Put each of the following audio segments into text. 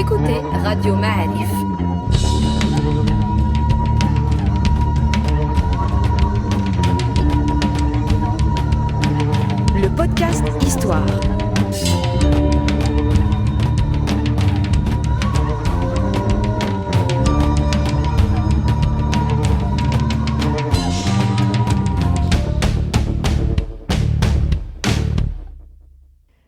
écoutez Radio Ma'arif. Le podcast Histoire.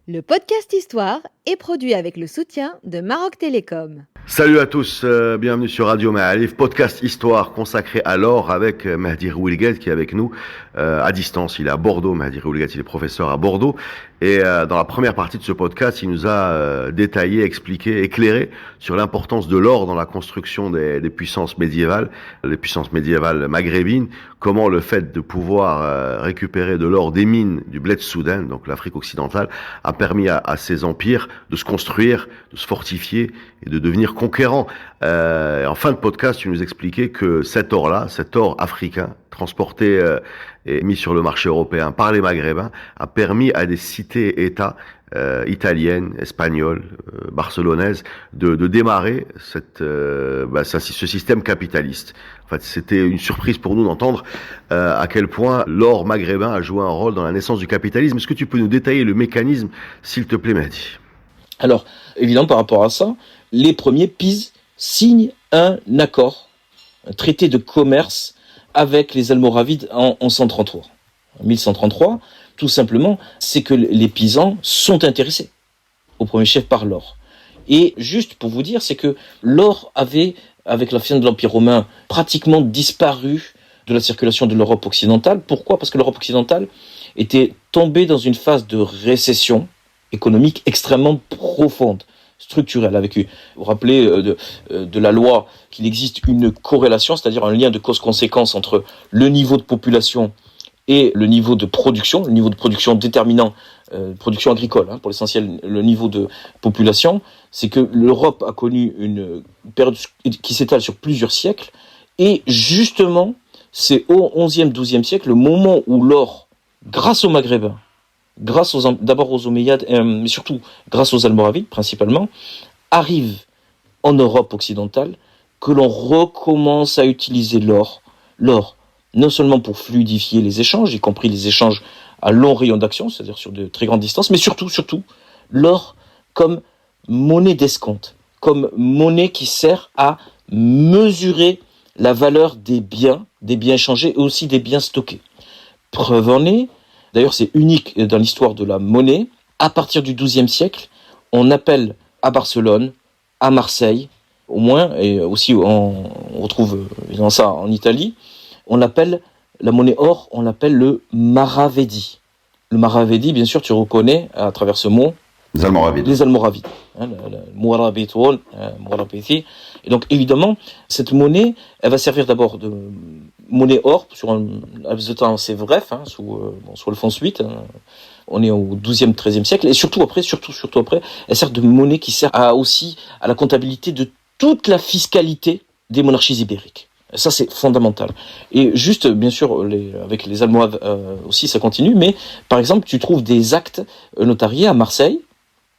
Le podcast Histoire est produit avec le soutien de Maroc Télécom. Salut à tous, bienvenue sur Radio Ma'arif, podcast Histoire consacré à l'or avec Mehdi Rouilgued qui est avec nous à distance. Il est à Bordeaux, Mehdi Rouilgued, il est professeur à Bordeaux. Et dans la première partie de ce podcast, il nous a détaillé, expliqué, éclairé sur l'importance de l'or dans la construction des puissances médiévales, les puissances médiévales maghrébines, comment le fait de pouvoir récupérer de l'or des mines du bled Soudan, donc l'Afrique occidentale, a permis à ces empires de se construire, de se fortifier et de devenir conquérants. En fin de podcast, tu nous expliquais que cet or-là, cet or africain, transporté et mis sur le marché européen par les Maghrébins, a permis à des cités-États italiennes, espagnoles, barcelonaises, de démarrer ce système capitaliste. En fait, c'était une surprise pour nous d'entendre à quel point l'or maghrébin a joué un rôle dans la naissance du capitalisme. Est-ce que tu peux nous détailler le mécanisme, s'il te plaît, Mehdi ? Alors, évidemment, par rapport à ça, les premiers Pise signent un accord, un traité de commerce avec les Almoravides en 133. En 1133, tout simplement, c'est que les Pisans sont intéressés, au premier chef par l'or. Et juste pour vous dire, c'est que l'or avait, avec la fin de l'Empire romain, pratiquement disparu de la circulation de l'Europe occidentale. Pourquoi ? Parce que l'Europe occidentale était tombée dans une phase de récession économique extrêmement profonde, structurelle, avec, vous vous rappelez de la loi qu'il existe une corrélation, c'est-à-dire un lien de cause-conséquence entre le niveau de population et le niveau de production déterminant, production agricole, pour l'essentiel, le niveau de population, c'est que l'Europe a connu une période qui s'étale sur plusieurs siècles, et justement, c'est au XIe, XIIe siècle, le moment où l'or, grâce aux Maghrébins, d'abord aux Omeyyades, mais surtout grâce aux Almoravides principalement, arrive en Europe occidentale, que l'on recommence à utiliser l'or, non seulement pour fluidifier les échanges, y compris les échanges à long rayon d'action, c'est-à-dire sur de très grandes distances, mais surtout, l'or comme monnaie d'escompte, comme monnaie qui sert à mesurer la valeur des biens échangés et aussi des biens stockés. Preuve en est, d'ailleurs c'est unique dans l'histoire de la monnaie, à partir du XIIe siècle, on appelle à Barcelone, à Marseille, au moins, et aussi on retrouve évidemment ça en Italie, on appelle la monnaie or, on l'appelle le Maravedi. Le Maravedi, bien sûr, tu reconnais à travers ce mot les Almoravides. Mourabitoun, Mourabiti. Et donc, évidemment, cette monnaie, elle va servir d'abord de monnaie or, sur un laps de temps assez bref, sous Alphonse VIII. On est au XIIe, XIIIe siècle. Et surtout après, elle sert de monnaie qui sert aussi à la comptabilité de toute la fiscalité des monarchies ibériques. Ça, c'est fondamental. Et juste, bien sûr, avec les Almohades aussi, ça continue. Mais, par exemple, tu trouves des actes notariés à Marseille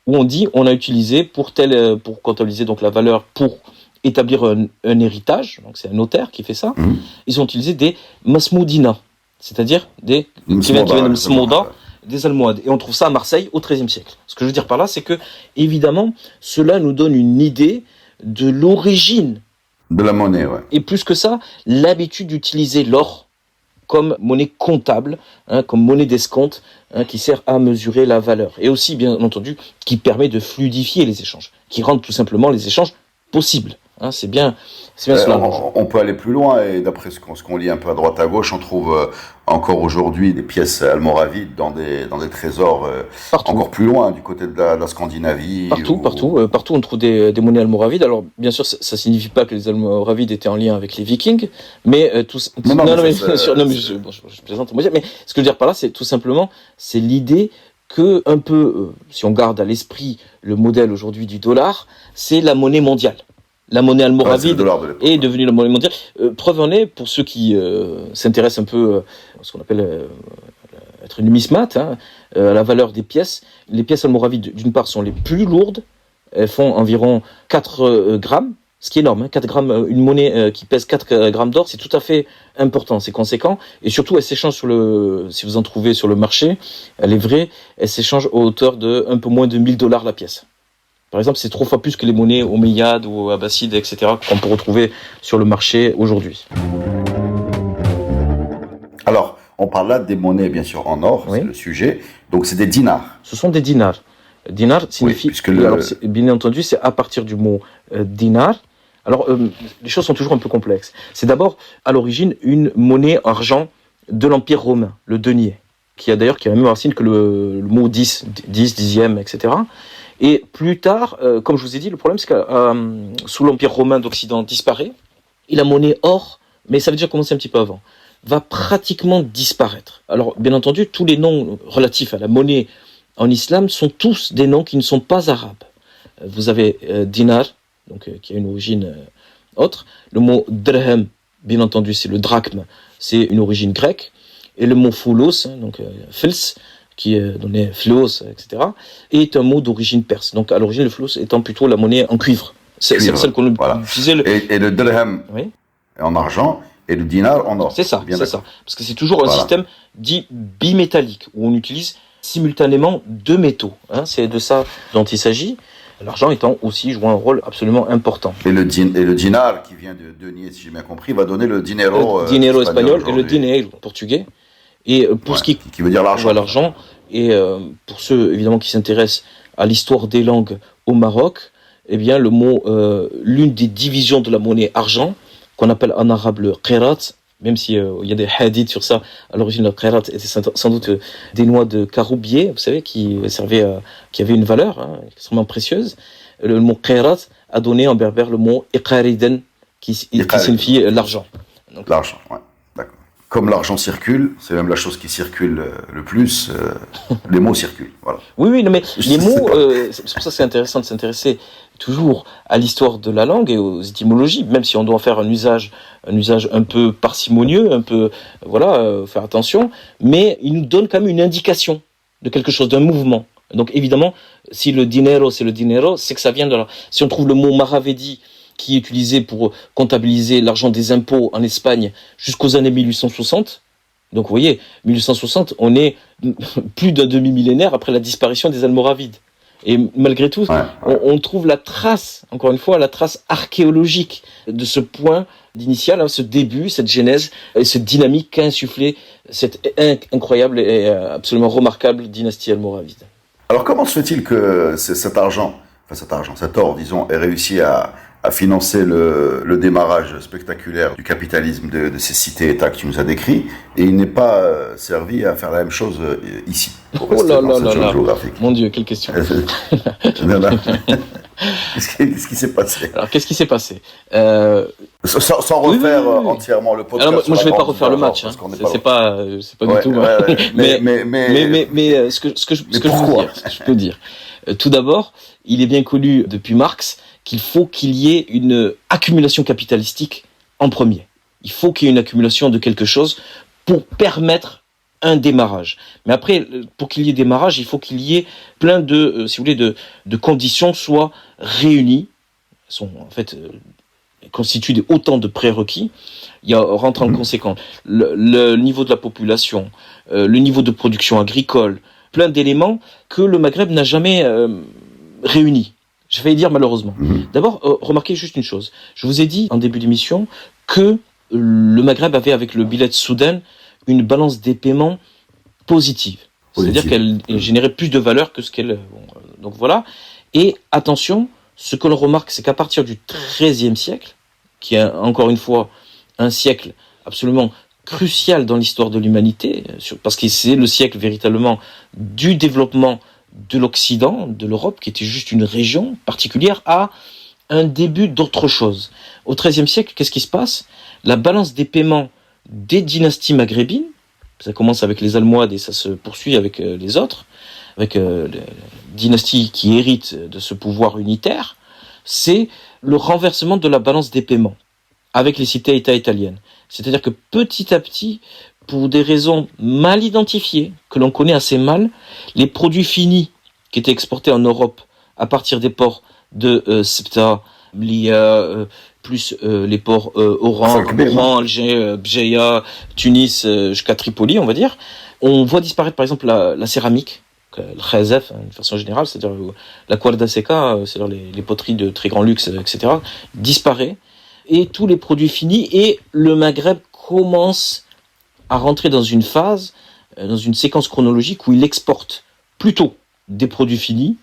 où on dit on a utilisé pour comptabiliser donc la valeur pour établir un héritage. Donc, c'est un notaire qui fait ça. Ils ont utilisé des masmoudina, c'est-à-dire des Almohades. Et on trouve ça à Marseille au XIIIe siècle. Ce que je veux dire par là, c'est que, évidemment, cela nous donne une idée de l'origine de la monnaie, ouais. Et plus que ça, l'habitude d'utiliser l'or comme monnaie comptable, comme monnaie d'escompte, qui sert à mesurer la valeur. Et aussi, bien entendu, qui permet de fluidifier les échanges, qui rend tout simplement les échanges possibles. C'est bien cela. On peut aller plus loin, et d'après ce qu'on lit un peu à droite à gauche, on trouve encore aujourd'hui des pièces almoravides dans des trésors encore plus loin, du côté de la Scandinavie. Partout on trouve des monnaies almoravides. Alors bien sûr, ça signifie pas que les Almoravides étaient en lien avec les Vikings, mais je plaisante, mais ce que je veux dire par là, c'est tout simplement, c'est l'idée que un peu, si on garde à l'esprit le modèle aujourd'hui du dollar, c'est la monnaie mondiale. La monnaie almoravide est devenue la monnaie mondiale. Preuve en est, pour ceux qui s'intéressent un peu à ce qu'on appelle être numismate, à la valeur des pièces. Les pièces almoravides, d'une part, sont les plus lourdes elles font environ 4 grammes, ce qui est énorme, 4 grammes, une monnaie qui pèse 4 grammes d'or, c'est tout à fait important, c'est conséquent. Et surtout, elle s'échange si vous en trouvez sur le marché, elle est vraie, elle s'échange à hauteur de un peu moins de $1000 la pièce. Par exemple, c'est 3 fois plus que les monnaies omeyyades ou abbassides, etc., qu'on peut retrouver sur le marché aujourd'hui. Alors, on parle là des monnaies, bien sûr, en or, oui. C'est le sujet. Donc, c'est des dinars. Ce sont des dinars. Dinar signifie, alors, bien entendu, c'est à partir du mot dinar. Alors, les choses sont toujours un peu complexes. C'est d'abord, à l'origine, une monnaie argent de l'Empire romain, le denier, qui a la même racine que le mot 10, dixième, etc. Et plus tard, comme je vous ai dit, le problème, c'est que sous l'Empire romain d'Occident disparaît, et la monnaie or, mais ça veut déjà commencer un petit peu avant, va pratiquement disparaître. Alors, bien entendu, tous les noms relatifs à la monnaie en islam sont tous des noms qui ne sont pas arabes. Vous avez dinar, donc qui a une origine autre. Le mot dirham, bien entendu, c'est le drachme, c'est une origine grecque. Et le mot foulos, donc fils, qui est donné fléos, etc., est un mot d'origine perse. Donc à l'origine, le flouos étant plutôt la monnaie en cuivre. C'est celle qu'on utilisait. Et le dirham en argent. Et le dinar en or. C'est ça. Parce que c'est toujours un système dit bimétallique, où on utilise simultanément 2 métaux. C'est de ça dont il s'agit. L'argent étant aussi jouant un rôle absolument important. Et le dinar, qui vient de denier, si j'ai bien compris, va donner le dinero. Le dinero espagnol et le dinheiro portugais. Et pour ce qui veut dire l'argent. L'argent. Et pour ceux évidemment qui s'intéressent à l'histoire des langues au Maroc, eh bien le mot, l'une des divisions de la monnaie argent, qu'on appelle en arabe le qirat, même si il y a des hadiths sur ça. À l'origine, le qirat était sans doute des noix de caroubier, vous savez, qui avaient une valeur extrêmement précieuse. Le mot qirat a donné en berbère le mot iqariden, qui signifie l'argent. Donc, l'argent, ouais, d'accord. Comme l'argent circule, c'est même la chose qui circule le plus. Les mots circulent, voilà. Oui, non, mais les mots, c'est pour ça que c'est intéressant de s'intéresser toujours à l'histoire de la langue et aux étymologies, même si on doit en faire un usage un peu parcimonieux, un peu, faire attention, mais il nous donne quand même une indication de quelque chose, d'un mouvement. Donc évidemment, si le dinero, c'est le dinero, c'est que ça vient de là. Si on trouve le mot maravedi, qui est utilisé pour comptabiliser l'argent des impôts en Espagne jusqu'aux années 1860, donc vous voyez, 1860, on est plus d'un demi-millénaire après la disparition des Almoravides. Et malgré tout, on trouve la trace, encore une fois, la trace archéologique de ce point d'initial, ce début, cette genèse, et cette dynamique qu'a insufflé cette incroyable et absolument remarquable dynastie almoravide. Alors comment se fait-il que cet or, disons, ait réussi à financer le démarrage spectaculaire du capitalisme de ces cités-États que tu nous as décrits, et il n'est pas servi à faire la même chose ici. Oh là là là là, mon Dieu, quelle question. Qu'est-ce qui s'est passé? Alors, qu'est-ce qui s'est passé Sans refaire entièrement le podcast. Alors, moi je ne vais pas refaire le match. C'est pas du tout. Mais ce que je peux dire. Tout d'abord, il est bien connu depuis Marx qu'il faut qu'il y ait une accumulation capitalistique en premier. Il faut qu'il y ait une accumulation de quelque chose pour permettre un démarrage. Mais après, pour qu'il y ait démarrage, il faut qu'il y ait plein de, si vous voulez, de conditions soient réunies. Elles sont en fait constituent autant de prérequis. Il y a rentre en conséquence le niveau de la population, le niveau de production agricole, plein d'éléments que le Maghreb n'a jamais réunis. J'ai failli dire malheureusement. D'abord, remarquez juste une chose. Je vous ai dit en début d'émission que le Maghreb avait, avec le billet de Soudan, une balance des paiements positive. C'est-à-dire qu'elle générait plus de valeur que ce qu'elle... donc voilà. Et attention, ce que l'on remarque, c'est qu'à partir du XIIIe siècle, qui est encore une fois un siècle absolument crucial dans l'histoire de l'humanité, parce que c'est le siècle véritablement du développement de l'Occident, de l'Europe, qui était juste une région particulière, à un début d'autre chose. Au XIIIe siècle, qu'est-ce qui se passe? La balance des paiements des dynasties maghrébines, ça commence avec les Almohades et ça se poursuit avec les autres, avec les dynasties qui héritent de ce pouvoir unitaire, c'est le renversement de la balance des paiements avec les cités-États italiennes. C'est-à-dire que petit à petit, pour des raisons mal identifiées, que l'on connaît assez mal, les produits finis qui étaient exportés en Europe à partir des ports de Ceuta, plus les ports Oran, Alger, Béjaïa, Tunis, jusqu'à Tripoli, on va dire. On voit disparaître par exemple la céramique, le khazaf, de façon générale, c'est-à-dire la cuerda seca, c'est-à-dire les poteries de très grand luxe, etc., disparaît, et tous les produits finis, et le Maghreb commence à rentrer dans une phase, dans une séquence chronologique où il exporte plutôt des produits finis,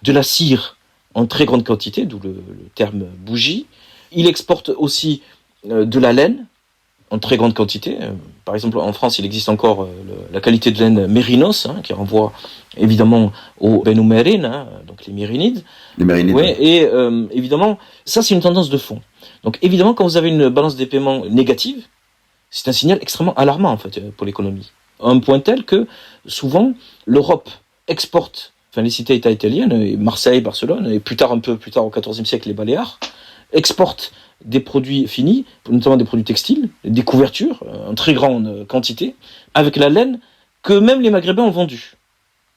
de la cire en très grande quantité, d'où le terme bougie. Il exporte aussi de la laine en très grande quantité. Par exemple, en France, il existe encore la qualité de laine mérinos, qui renvoie évidemment aux Benu Merin, donc les Mérinides. Les Mérinides. Ouais, et évidemment, ça c'est une tendance de fond. Donc évidemment, quand vous avez une balance des paiements négative, c'est un signal extrêmement alarmant en fait pour l'économie. À un point tel que souvent l'Europe exporte, les cités-États italiennes, Marseille, Barcelone, et un peu plus tard au XIVe siècle les Baléares, exportent des produits finis, notamment des produits textiles, des couvertures en très grande quantité, avec la laine que même les Maghrébins ont vendue.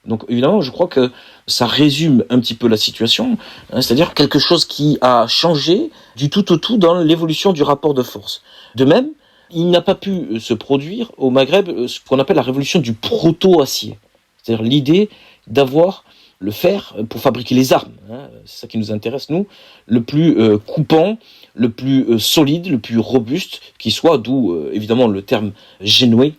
Donc évidemment, je crois que ça résume un petit peu la situation, c'est-à-dire quelque chose qui a changé du tout au tout dans l'évolution du rapport de force. De même, il n'a pas pu se produire au Maghreb ce qu'on appelle la révolution du proto-acier, c'est-à-dire l'idée d'avoir le fer pour fabriquer les armes, c'est ça qui nous intéresse nous, le plus coupant, le plus solide, le plus robuste qui soit, d'où évidemment le terme génoué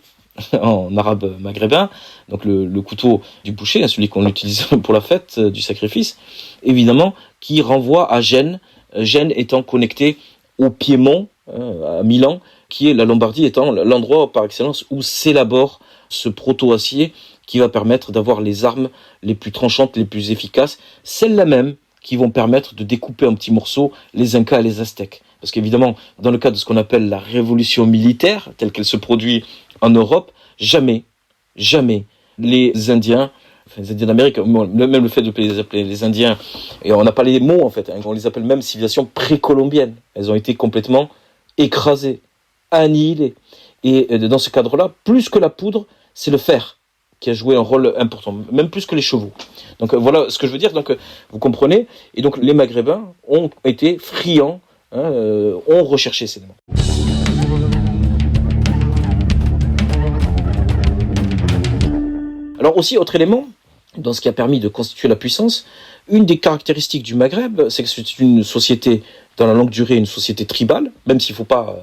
en arabe maghrébin, donc le couteau du boucher, celui qu'on utilise pour la fête du sacrifice, évidemment qui renvoie à Gênes, Gênes étant connecté au Piémont, à Milan, qui est la Lombardie étant l'endroit par excellence où s'élabore ce proto-acier qui va permettre d'avoir les armes les plus tranchantes, les plus efficaces, celles-là même qui vont permettre de découper en petits morceaux les Incas et les Aztèques. Parce qu'évidemment, dans le cas de ce qu'on appelle la révolution militaire, telle qu'elle se produit en Europe, jamais les Indiens, les Indiens d'Amérique, même le fait de les appeler les Indiens, et on n'a pas les mots en fait, on les appelle même civilisations précolombiennes. Elles ont été complètement écrasées, annihilées. Et dans ce cadre-là, plus que la poudre, c'est le fer qui a joué un rôle important, même plus que les chevaux. Donc voilà ce que je veux dire, donc vous comprenez, et donc les Maghrébins ont été friands, ont recherché ces éléments. Alors aussi, autre élément, dans ce qui a permis de constituer la puissance, une des caractéristiques du Maghreb, c'est que c'est une société, dans la longue durée, une société tribale, même s'il ne faut pas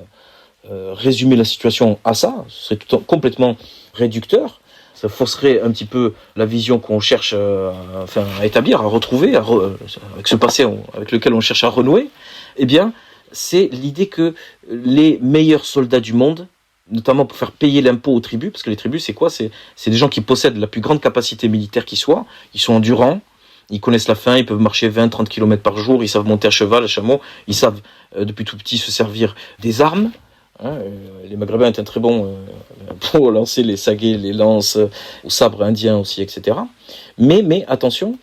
résumer la situation à ça, ce serait complètement réducteur. Ça forcerait un petit peu la vision qu'on cherche à établir, à retrouver, avec ce passé avec lequel on cherche à renouer. Eh bien, c'est l'idée que les meilleurs soldats du monde, notamment pour faire payer l'impôt aux tribus, parce que les tribus, c'est quoi ? C'est des gens qui possèdent la plus grande capacité militaire qui soit, ils sont endurants, ils connaissent la faim, ils peuvent marcher 20-30 km par jour, ils savent monter à cheval, à chameau, ils savent depuis tout petit se servir des armes. Les Maghrébins étaient très bons pour lancer les saguets, les lances, au sabre indien aussi, etc. Mais attention,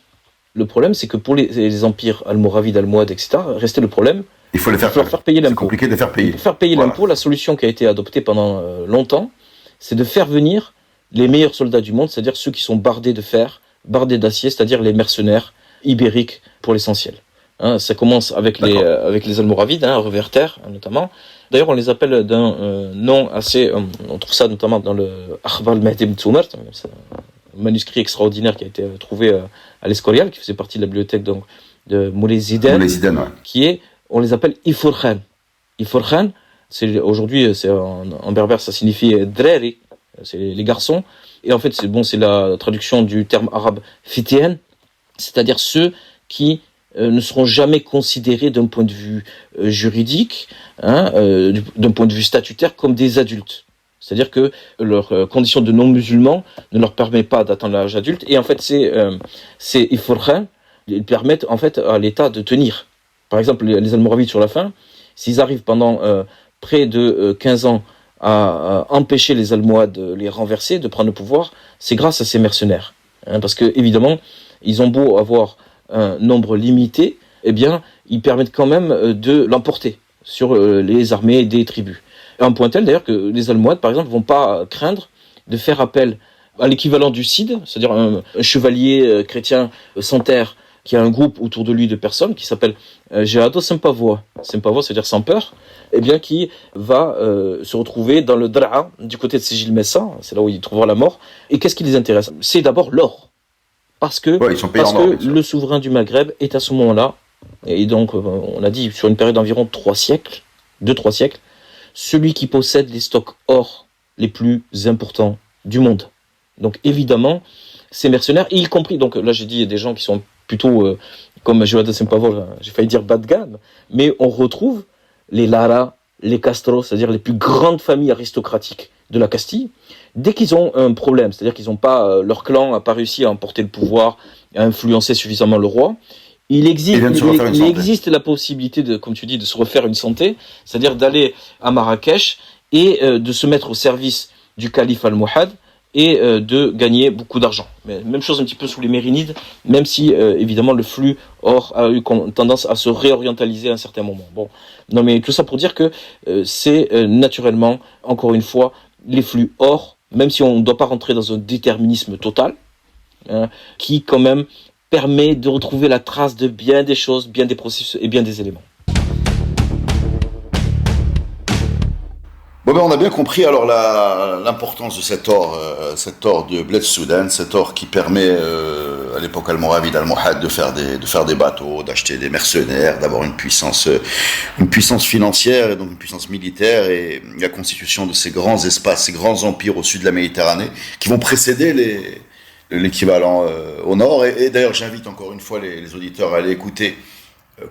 le problème c'est que pour les empires almoravides, almohades, etc., restait le problème, il faut les faire payer l'impôt. C'est compliqué de faire payer. Pour faire payer l'impôt, la solution qui a été adoptée pendant longtemps, c'est de faire venir les meilleurs soldats du monde, c'est-à-dire ceux qui sont bardés de fer, bardés d'acier, c'est-à-dire les mercenaires ibériques pour l'essentiel. Ça commence avec les Almoravides, Reverter notamment. D'ailleurs, on les appelle d'un nom assez... on trouve ça notamment dans le Akhbar al-Mahdi ibn Tumart, un manuscrit extraordinaire qui a été trouvé à l'Escorial, qui faisait partie de la bibliothèque de Moulay Ziden, qui est, on les appelle Ifurkhan. Ifurkhan, aujourd'hui, en berbère, ça signifie Dreri, c'est les garçons. Et en fait, c'est la traduction du terme arabe Fitien, c'est-à-dire ceux qui ne seront jamais considérés d'un point de vue juridique, d'un point de vue statutaire, comme des adultes. C'est-à-dire que leur condition de non-musulman ne leur permet pas d'atteindre l'âge adulte. Et en fait, ces Ifurkhan, ils permettent en fait à l'État de tenir. Par exemple, les Almoravides sur la fin, s'ils arrivent pendant près de 15 ans à empêcher les Almohades de les renverser, de prendre le pouvoir, c'est grâce à ces mercenaires. Parce que, évidemment, ils ont beau avoir un nombre limité, eh bien, ils permettent quand même de l'emporter sur les armées des tribus. À un point tel, d'ailleurs, que les Almohades, par exemple, vont pas craindre de faire appel à l'équivalent du Cid, c'est-à-dire un chevalier chrétien sans terre qui a un groupe autour de lui de personnes qui s'appelle Jihado Sempavoa. Sempavoa, c'est-à-dire sans peur, eh bien, qui va se retrouver dans le Dra'a, du côté de Sijil Messa, c'est là où il trouvera la mort. Et qu'est-ce qui les intéresse ? C'est d'abord l'or. Parce que, Ouais, ils sont payés en or, bien sûr. le souverain du Maghreb est à ce moment-là, et donc on a dit sur une période d'environ 3 siècles, celui qui possède les stocks or les plus importants du monde. Donc évidemment, ces mercenaires, y compris, donc là j'ai dit il y a des gens qui sont plutôt comme Jihad Sempavoa, j'ai failli dire bas de gamme, mais on retrouve les Lara, les Castro, c'est-à-dire les plus grandes familles aristocratiques de la Castille. Dès qu'ils ont un problème, c'est-à-dire qu'ils n'ont pas, leur clan n'a pas réussi à emporter le pouvoir, à influencer suffisamment le roi, il existe la possibilité de, comme tu dis, de se refaire une santé, c'est-à-dire d'aller à Marrakech et de se mettre au service du calife Al-Muhad et de gagner beaucoup d'argent. Mais même chose un petit peu sous les Mérinides, même si évidemment le flux or a eu tendance à se réorientaliser à un certain moment. Bon, non mais tout ça pour dire que c'est naturellement, encore une fois, les flux or, même si on ne doit pas rentrer dans un déterminisme total, qui quand même permet de retrouver la trace de bien des choses, bien des processus et bien des éléments. Bon ben on a bien compris alors l'importance de cet or de Bled Soudan, cet or qui permet à l'époque almoravide Al-Muhad de faire des bateaux, d'acheter des mercenaires, d'avoir une puissance financière et donc une puissance militaire et la constitution de ces grands espaces, ces grands empires au sud de la Méditerranée qui vont précéder l'équivalent au nord et d'ailleurs j'invite encore une fois les auditeurs à aller écouter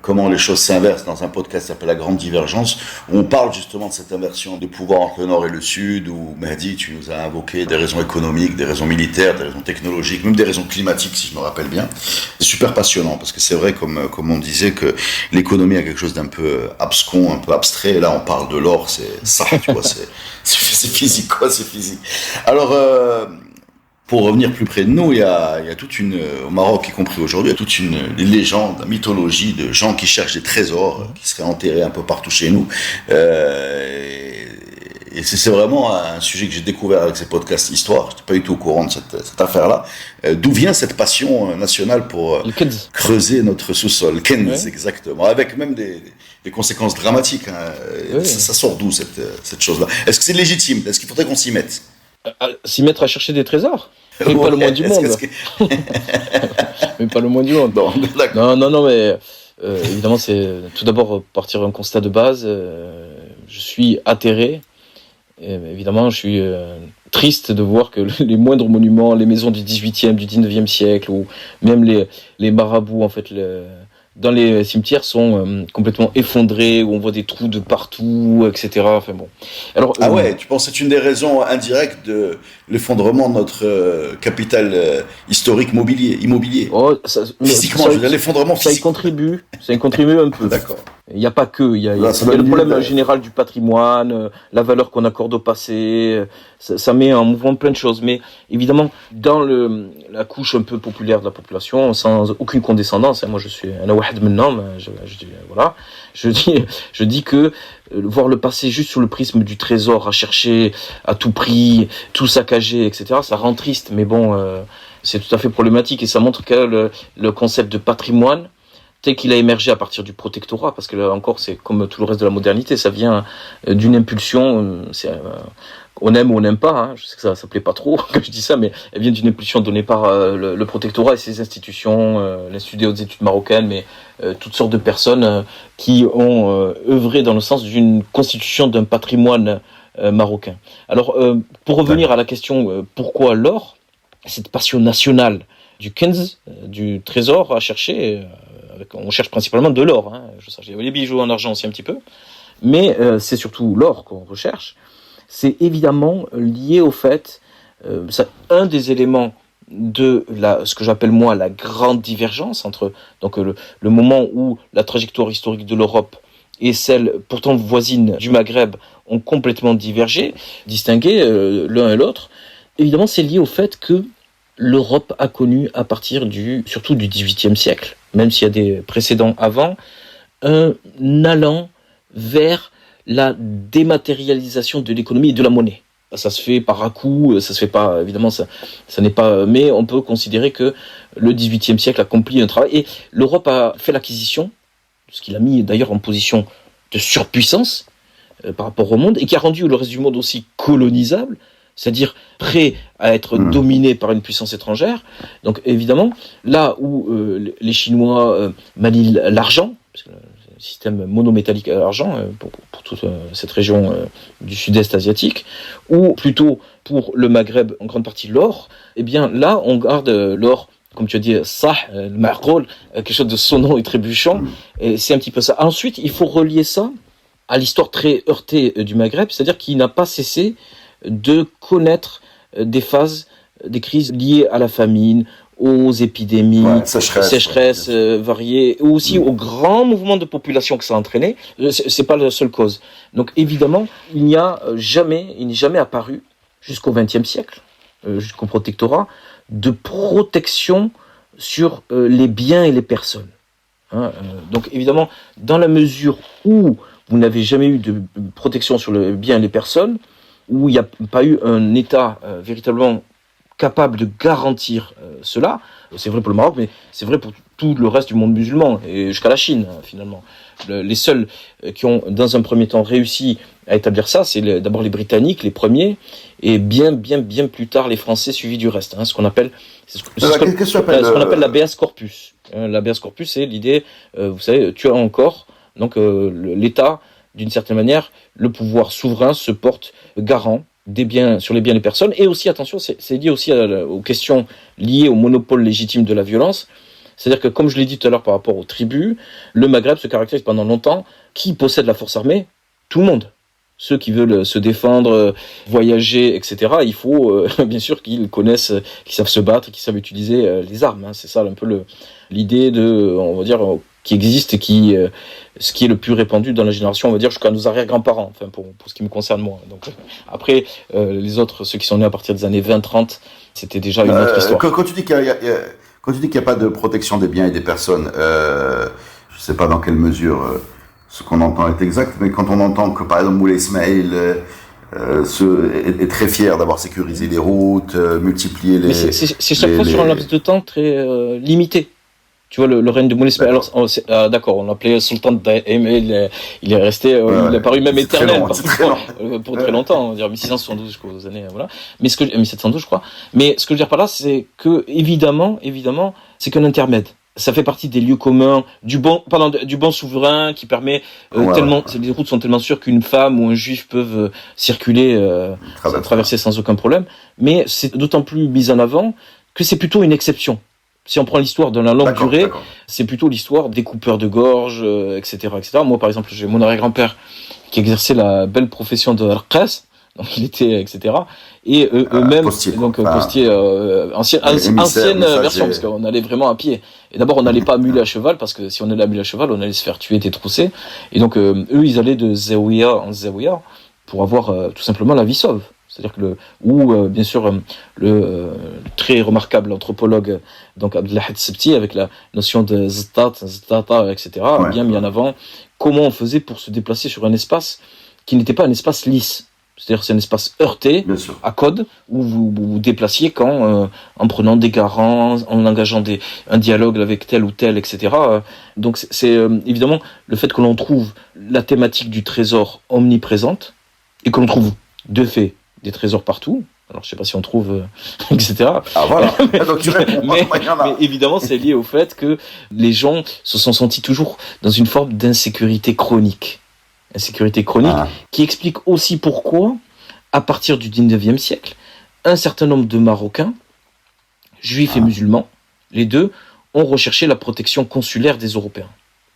comment les choses s'inversent dans un podcast qui s'appelle La Grande Divergence, où on parle justement de cette inversion de pouvoir entre le Nord et le Sud, où Mehdi, tu nous as invoqué des raisons économiques, des raisons militaires, des raisons technologiques, même des raisons climatiques, si je me rappelle bien. C'est super passionnant, parce que c'est vrai, comme on disait, que l'économie a quelque chose d'un peu abscon, un peu abstrait, et là on parle de l'or, c'est ça, tu vois, c'est physique, quoi, c'est physique. Alors, pour revenir plus près de nous, il y a toute au Maroc, y compris aujourd'hui, il y a toute une légende, une mythologie de gens qui cherchent des trésors, qui seraient enterrés un peu partout chez nous. Et c'est vraiment un sujet que j'ai découvert avec ces podcasts Histoire. Je n'étais pas du tout au courant de cette affaire-là. D'où vient cette passion nationale pour creuser notre sous-sol? Le Kenz, ouais. Exactement. Avec même des conséquences dramatiques. Hein. Ouais. Ça sort d'où cette chose-là? Est-ce que c'est légitime? Est-ce qu'il faudrait qu'on s'y mette? S'y mettre à chercher des trésors? Mais pas le moins du monde. Mais pas le moins du monde. Non, mais évidemment, c'est tout d'abord partir d'un constat de base. Je suis atterré. Et, évidemment, je suis triste de voir que les moindres monuments, les maisons du 18e, du 19e siècle, ou même les marabouts, en fait, dans les cimetières sont complètement effondrés, où on voit des trous de partout, etc. Enfin bon. Alors, ouais, tu penses que c'est une des raisons indirectes de l'effondrement de notre capital historique immobilier. Oh, physiquement, je veux dire l'effondrement physique. Ça y contribue un peu. D'accord. Il n'y a pas que, il y a le problème général du patrimoine, la valeur qu'on accorde au passé, ça met en mouvement plein de choses. Mais évidemment, dans la couche un peu populaire de la population, sans aucune condescendance, moi je suis un awahad maintenant, je dis que voir le passé juste sous le prisme du trésor à chercher à tout prix, tout saccager, etc., ça rend triste. Mais bon, c'est tout à fait problématique et ça montre que le concept de patrimoine, tel qu'il a émergé à partir du protectorat, parce que là encore c'est comme tout le reste de la modernité, ça vient d'une impulsion, on aime ou on n'aime pas, hein, je sais que ça plaît pas trop quand je dis ça, mais elle vient d'une impulsion donnée par le protectorat et ses institutions, l'Institut des hautes études marocaines, mais toutes sortes de personnes qui ont œuvré dans le sens d'une constitution d'un patrimoine marocain. Alors pour revenir à la question pourquoi l'or, cette passion nationale du Kenz, du trésor à chercher, on cherche principalement de l'or, hein. Il y a les bijoux en argent aussi un petit peu, mais c'est surtout l'or qu'on recherche. C'est évidemment lié au fait, un des éléments de ce que j'appelle moi la grande divergence entre donc le moment où la trajectoire historique de l'Europe et celle pourtant voisine du Maghreb ont complètement divergé, distingué l'un et l'autre. Évidemment, c'est lié au fait que l'Europe a connu à partir surtout du XVIIIe siècle, même s'il y a des précédents avant, un allant vers la dématérialisation de l'économie et de la monnaie. Ça se fait par à-coup, ça se fait pas, évidemment, ça n'est pas, mais on peut considérer que le XVIIIe siècle accomplit un travail, et l'Europe a fait l'acquisition, ce qui l'a mis d'ailleurs en position de surpuissance par rapport au monde, et qui a rendu le reste du monde aussi colonisable, c'est-à-dire prêt à être dominé par une puissance étrangère. Donc évidemment, là où les Chinois manient l'argent, parce que le système monométallique à l'argent pour toute cette région du sud-est asiatique, ou plutôt pour le Maghreb en grande partie l'or, eh bien là on garde l'or, comme tu as dit, le marqoul, quelque chose de sonnant et trébuchant, et c'est un petit peu ça. Ensuite, il faut relier ça à l'histoire très heurtée du Maghreb, c'est-à-dire qu'il n'a pas cessé de connaître des phases, des crises liées à la famine, aux épidémies, sécheresses variées, ou aussi aux grands mouvements de population que ça a entraîné. C'est pas la seule cause. Donc évidemment, il n'est jamais apparu jusqu'au XXe siècle, jusqu'au protectorat, de protection sur les biens et les personnes. Donc évidemment, dans la mesure où vous n'avez jamais eu de protection sur les biens et les personnes, où il n'y a pas eu un État véritablement capable de garantir cela, c'est vrai pour le Maroc, mais c'est vrai pour tout le reste du monde musulman, et jusqu'à la Chine, finalement. Les seuls qui ont, dans un premier temps, réussi à établir ça, c'est d'abord les Britanniques, les premiers, et bien plus tard les Français, suivis du reste. Ce qu'on appelle, ce qu'on appelle l'habeas corpus. L'habeas corpus, c'est l'idée, vous savez, tu as encore, donc l'État, d'une certaine manière, le pouvoir souverain se porte garant des biens, sur les biens des personnes, et aussi, attention, c'est lié aussi aux questions liées au monopole légitime de la violence. C'est-à-dire que, comme je l'ai dit tout à l'heure par rapport aux tribus, le Maghreb se caractérise pendant longtemps. Qui possède la force armée ? Tout le monde. Ceux qui veulent se défendre, voyager, etc., il faut bien sûr qu'ils connaissent, qu'ils savent se battre, qu'ils savent utiliser les armes. C'est ça un peu l'idée de, on va dire, qui existe et ce qui est le plus répandu dans la génération, on va dire, jusqu'à nos arrière-grands-parents, enfin pour ce qui me concerne moi. Donc après, les autres, ceux qui sont nés à partir des années 20-30, c'était déjà une autre histoire. Quand tu dis qu'il n'y a pas de protection des biens et des personnes, je ne sais pas dans quelle mesure ce qu'on entend est exact, mais quand on entend que par exemple Moulay Ismaïl est très fier d'avoir sécurisé les routes, multiplié les... Mais c'est chaque fois sur un laps de temps très limité. Tu vois, le règne de Moulay Ismaïl, alors, d'accord, on l'appelait Sultan d'Aïm, il est resté, il a paru même éternel, pour très longtemps, on va dire 1672 jusqu'aux années, voilà. Mais 1712, je crois. Mais ce que je veux dire par là, c'est que, évidemment, c'est qu'un intermède. Ça fait partie des lieux communs du bon souverain qui permet les routes sont tellement sûres qu'une femme ou un juif peuvent circuler, traverser sans aucun problème. Mais c'est d'autant plus mis en avant que c'est plutôt une exception. Si on prend l'histoire de la longue durée, c'est plutôt l'histoire des coupeurs de gorge, etc., etc. Moi, par exemple, j'ai mon arrière-grand-père qui exerçait la belle profession de Rqas, donc il était, etc. Et eux-mêmes, postier, ancienne version, parce qu'on allait vraiment à pied. Et d'abord, on n'allait pas à mulet à cheval, parce que si on allait à mulet à cheval, on allait se faire tuer, détrousser. Et donc, eux, ils allaient de zaouïa en zaouïa pour avoir tout simplement la vie sauve. C'est-à-dire que bien sûr, le très remarquable anthropologue, donc Abdelahad Sebti, avec la notion de ztata, etc., a bien mis en avant comment on faisait pour se déplacer sur un espace qui n'était pas un espace lisse. C'est-à-dire c'est un espace heurté, à code, où vous vous déplaciez en prenant des garants, en engageant un dialogue avec tel ou tel, etc. Donc c'est évidemment le fait que l'on trouve la thématique du trésor omniprésente, et que l'on trouve de fait des trésors partout. Alors, je sais pas si on trouve, etc. Ah, voilà. Donc, mais évidemment, c'est lié au fait que les gens se sont sentis toujours dans une forme d'insécurité chronique. Insécurité chronique qui explique aussi pourquoi, à partir du 19e siècle, un certain nombre de Marocains, juifs et musulmans, les deux, ont recherché la protection consulaire des Européens.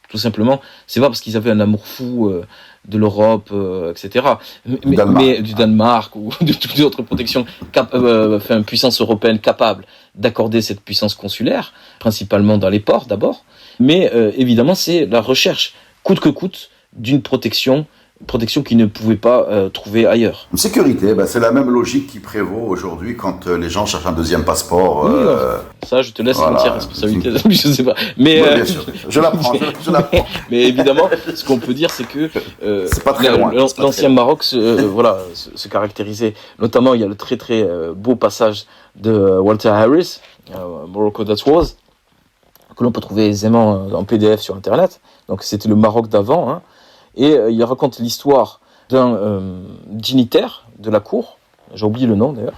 Tout simplement, c'est pas parce qu'ils avaient un amour fou de l'Europe, etc. Mais du Danemark ou de toutes les autres protections, puissance européenne capable d'accorder cette puissance consulaire, principalement dans les ports d'abord. Mais évidemment, c'est la recherche, coûte que coûte, d'une protection protection qu'ils ne pouvaient pas trouver ailleurs. Une sécurité, c'est la même logique qui prévaut aujourd'hui quand les gens cherchent un deuxième passeport. Ça, je te laisse l'entière responsabilité. Je sais pas. Mais, oui, bien sûr. Je l'apprends. Mais évidemment, ce qu'on peut dire, c'est que c'est pas très loin, l'ancien Maroc se caractérisait. Notamment, il y a le très très beau passage de Walter Harris, Morocco That Was, que l'on peut trouver aisément en PDF sur Internet. Donc c'était le Maroc d'avant, hein. Et il raconte l'histoire d'un dignitaire de la cour, j'ai oublié le nom d'ailleurs,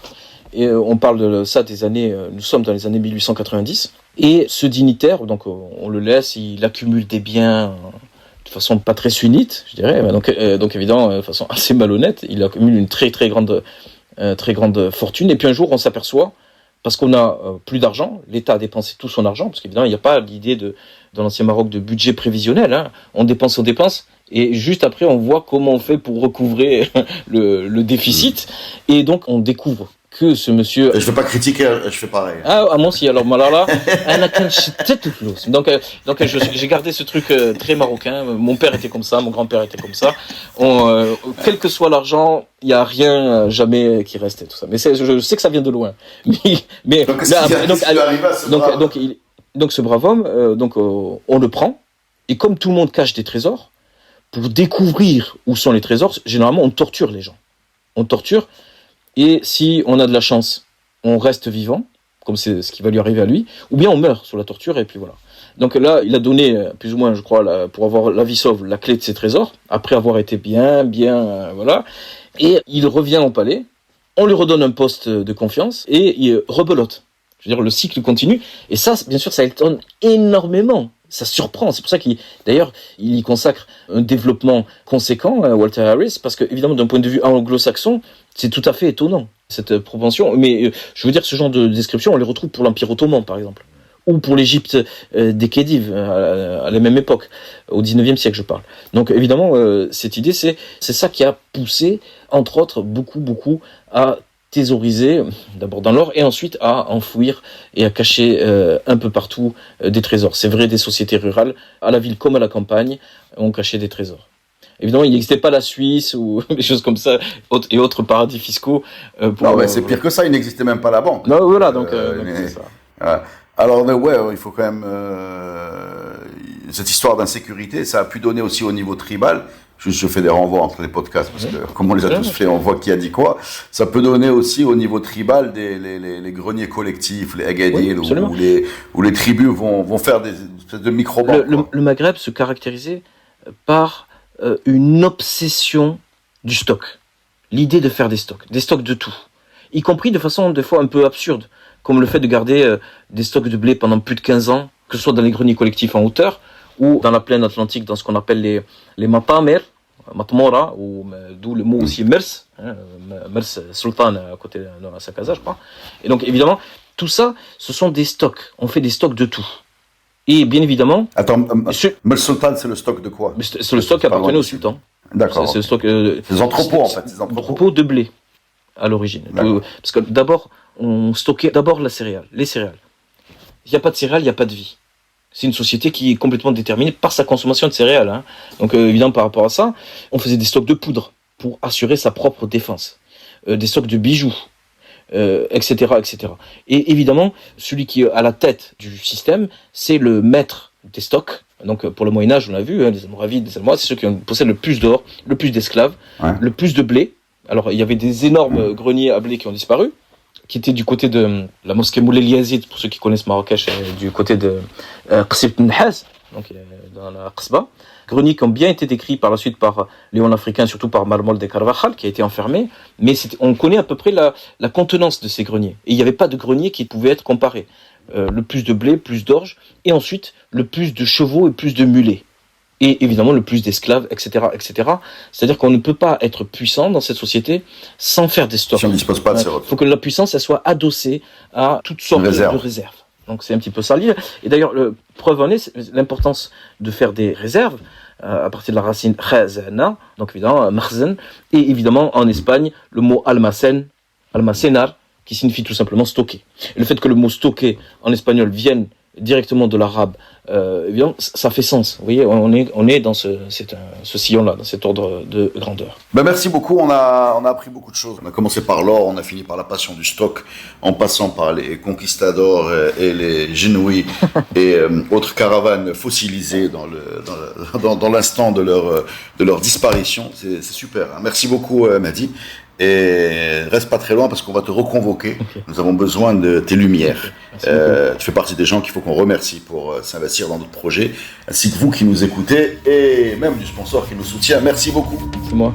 et on parle de ça des années, nous sommes dans les années 1890, et ce dignitaire, donc on le laisse, il accumule des biens de façon pas très sunnite, je dirais, donc évidemment de façon assez malhonnête, il accumule une très très grande fortune, et puis un jour on s'aperçoit, parce qu'on a plus d'argent, l'État a dépensé tout son argent, parce qu'évidemment il n'y a pas l'idée dans l'ancien Maroc de budget prévisionnel, hein. On dépense, et juste après on voit comment on fait pour recouvrer le déficit, et donc on découvre que ce monsieur... Je ne veux pas critiquer, je fais pareil. Ah moi aussi, alors là, donc j'ai gardé ce truc très marocain, mon père était comme ça, mon grand-père était comme ça, quel que soit l'argent, il n'y a rien jamais qui reste et tout ça, mais je sais que ça vient de loin, mais donc ce brave homme, on le prend, et comme tout le monde cache des trésors, pour découvrir où sont les trésors, généralement on torture les gens, et si on a de la chance, on reste vivant, comme c'est ce qui va lui arriver à lui, ou bien on meurt sous la torture, et puis voilà. Donc là, il a donné, plus ou moins, je crois, pour avoir la vie sauve, la clé de ses trésors, après avoir été bien, voilà, et il revient au palais, on lui redonne un poste de confiance, et il rebelote. Je veux dire, le cycle continue, et ça, bien sûr, ça étonne énormément. Ça surprend, c'est pour ça qu'il y consacre un développement conséquent, Walter Harris, parce que évidemment d'un point de vue anglo-saxon, c'est tout à fait étonnant cette propension. Mais je veux dire, ce genre de description, on les retrouve pour l'Empire ottoman par exemple, ou pour l'Égypte des Khedives à la même époque, au 19e siècle je parle. Donc évidemment, cette idée, c'est ça qui a poussé, entre autres, beaucoup à thésauriser, d'abord dans l'or, et ensuite à enfouir et à cacher un peu partout des trésors. C'est vrai des sociétés rurales, à la ville comme à la campagne, on cachait des trésors. Évidemment, il n'existait pas la Suisse ou des choses comme ça, et autres paradis fiscaux. Non, mais c'est pire que ça, il n'existait même pas la banque. Non, voilà, donc c'est ça. Alors, il faut quand même... cette histoire d'insécurité, ça a pu donner aussi au niveau tribal. Je fais des renvois entre les podcasts, parce que comme on les a tous fait, on voit qui a dit quoi. Ça peut donner aussi au niveau tribal les greniers collectifs, les Agadir, où les tribus vont faire des espèces de micro-banques. Le Maghreb se caractérisait par une obsession du stock. L'idée de faire des stocks de tout. Y compris de façon des fois un peu absurde, comme le fait de garder des stocks de blé pendant plus de 15 ans, que ce soit dans les greniers collectifs en hauteur, ou dans la plaine atlantique, dans ce qu'on appelle les matamer, matmora, ou d'où le mot aussi mers, mers sultan à côté de sa casa, je crois. Et donc évidemment, tout ça, ce sont des stocks. On fait des stocks de tout. Et bien évidemment... Attends, mers sultan, c'est le stock de quoi? C'est le stock qui appartenait au sultan. D'accord. C'est le stock... des entrepôts en fait. Des entrepôts de blé, à l'origine. Parce que d'abord, on stockait les céréales. Il n'y a pas de céréales, il n'y a pas de vie. C'est une société qui est complètement déterminée par sa consommation de céréales, hein. Donc évidemment par rapport à ça, on faisait des stocks de poudre pour assurer sa propre défense, des stocks de bijoux, etc. Et évidemment, celui qui est à la tête du système, c'est le maître des stocks. Donc pour le Moyen-Âge, on l'a vu, les Almoravides, les Almohades, c'est ceux qui possèdent le plus d'or, le plus d'esclaves, le plus de blé. Alors il y avait des énormes greniers à blé qui ont disparu, qui était du côté de la mosquée Moulay Yazid, pour ceux qui connaissent Marrakech, du côté de Qasib Nahaz, donc dans la Qasba. Greniers qui ont bien été décrits par la suite par Léon l'Africain, surtout par Marmol de Carvajal, qui a été enfermé, mais on connaît à peu près la contenance de ces greniers. Et il n'y avait pas de grenier qui pouvait être comparé. Le plus de blé, plus d'orge, et ensuite le plus de chevaux et plus de mulets. Et évidemment le plus d'esclaves, etc. C'est-à-dire qu'on ne peut pas être puissant dans cette société sans faire des stocks. Si on ne dispose pas de ces Il faut que la puissance elle soit adossée à toutes sortes de réserves. Donc c'est un petit peu ça. Et d'ailleurs, preuve en est, c'est l'importance de faire des réserves à partir de la racine khazana, donc évidemment marzen, et évidemment en Espagne le mot almacenar, qui signifie tout simplement stocker. Et le fait que le mot stocker en espagnol vienne directement de l'arabe, évidemment, ça fait sens. Vous voyez, on est dans ce sillon-là, dans cet ordre de grandeur. Ben merci beaucoup, on a appris beaucoup de choses. On a commencé par l'or, on a fini par la passion du stock, en passant par les conquistadors et les Genoui et autres caravanes fossilisées dans l'instant de leur disparition. C'est super. Hein. Merci beaucoup, Mehdi. Et reste pas très loin parce qu'on va te reconvoquer. Okay. Nous avons besoin de tes lumières. Okay. Tu fais partie des gens qu'il faut qu'on remercie pour s'investir dans notre projet, ainsi que vous qui nous écoutez et même du sponsor qui nous soutient. Merci beaucoup. C'est moi.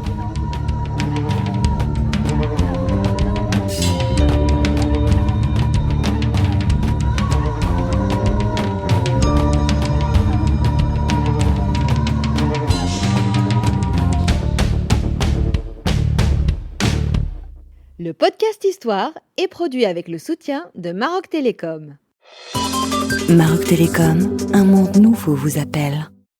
Le podcast Histoire est produit avec le soutien de Maroc Télécom. Maroc Télécom, un monde nouveau vous appelle.